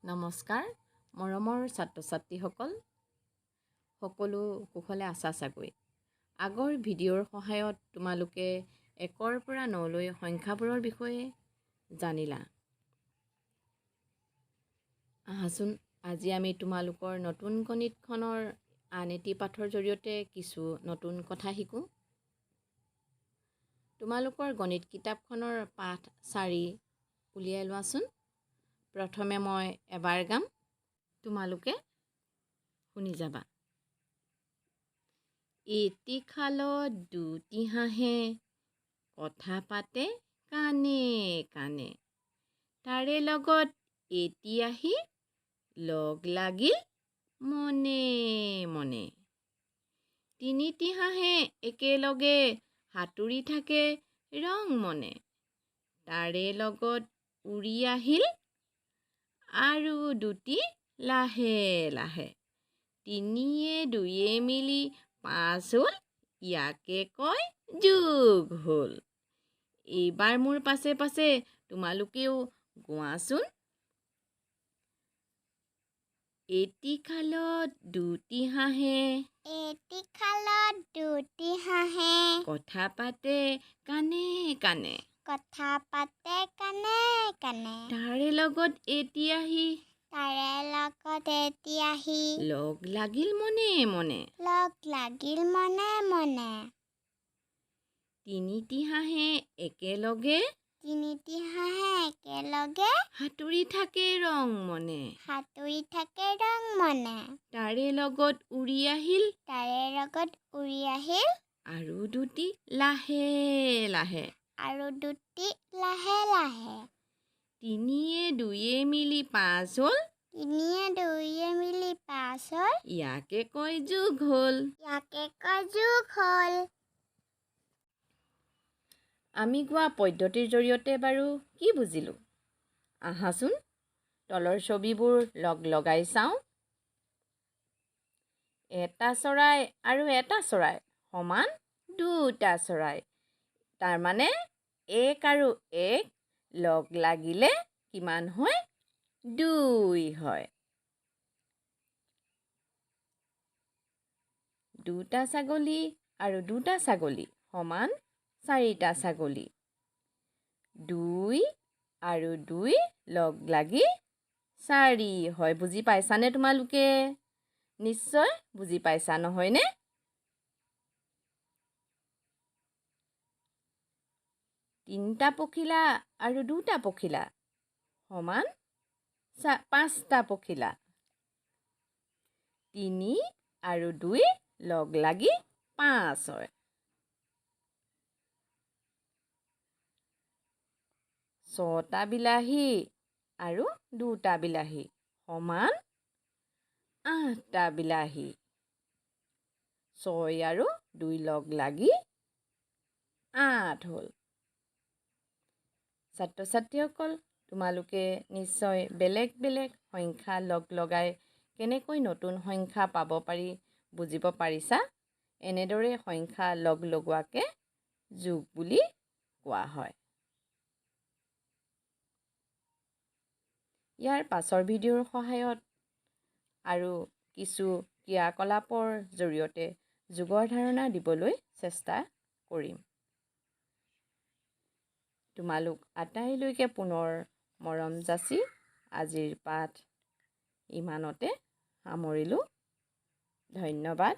নমস্কাৰ মৰমৰ ছাত্ৰ ছাত্ৰীসকল সকলো কুশলে আছা চাগৈ আগৰ ভিডিঅ'ৰ সহায়ত তোমালোকে 1ৰ পৰা 9লৈ সংখ্যাবোৰৰ বিষয়ে জানিলা আহাচোন আজি আমি তোমালোকৰ নতুন গণিতখনৰ আন এটি পাঠৰ জৰিয়তে কিছু নতুন কথা শিকো তোমালোকৰ গণিত কিতাপখনৰ পাঠ 4 উলিয়াই লোৱাচোন প্ৰথমে মই এবাৰ গাম তোমালোকে শুনি যাবা এটি খালত দুটি হাঁহে কথা পাতে কানে কানে তাৰে লগত এটি আহি লগ লাগিল মনে মনে তিনিটি হাঁহে একেলগে হাতুৰি থাকে ৰং মনে তাৰে লগত উৰি আহিল আৰু দুটি লাহে লাহে তিনিয়ে দুয়ে মিলি 5 হ'ল ইয়াকে কয় যোগ হ'ল এইবাৰ মোৰ পাছে পাছে তোমালোকেও গোৱাচোন এটি খালত দুটি হাঁহে কথা পাতে কানে কানে তাৰে লগত এটি আহি লগ লাগিল মনে মনে তিনিটি হাঁহে একেলগে হাতুৰি থাকে ৰং মনে তাৰে লগত উৰি আহিল আৰু দুটি লাহে লাহে তিনিয়ে দুয়ে মিলি 5 হ'ল ইয়াকে কয় যোগ হ'ল আমি গোৱা পদ্ধতিৰ জৰিয়তে বাৰু কি বুজিলোঁ আহাচোন তলৰ ছবিবোৰ লগাই চাওঁ এটা চৰাই আৰু এটা চৰাই সমান দুটা চৰাই তাৰমানে 1 আৰু 1 লগ লাগিলে কিমান হয় 2 হয় দুটা ছাগলী আৰু দুটা ছাগলী সমান 4টা ছাগলী 2 আৰু 2 লগ লাগি 4 হয় বুজি পাইছানে তোমালোকে নিশ্চয় বুজি পাইছা নহয়নে তিনিটা পখিলা আৰু দুটা পখিলা সমান 5টা পখিলা 3 আৰু 2 লগ লাগি 5 হয় 6টা বিলাহী আৰু 2টা বিলাহী সমান 8টা বিলাহী 6 আৰু 2 লগ লাগি 8 হ'ল ছাত্ৰ ছাত্ৰীসকল তোমালোকে নিশ্চয় বেলেগ বেলেগ সংখ্যা লগাই কেনেকৈ নতুন সংখ্যা পাব পাৰি বুজিব পাৰিছা এনেদৰে সংখ্যা লগোৱাকে যোগ বুলি কোৱা হয় ইয়াৰ পাছৰ ভিডিঅ'ৰ সহায়ত আৰু কিছু ক্ৰিয়াকলাপৰ জৰিয়তে যোগৰ ধাৰণা দিবলৈ চেষ্টা কৰিম তোমালোক আটাইলৈকে পুনৰ মৰম যাচি আজিৰ পাঠ ইমানতে সামৰিলোঁ ধন্যবাদ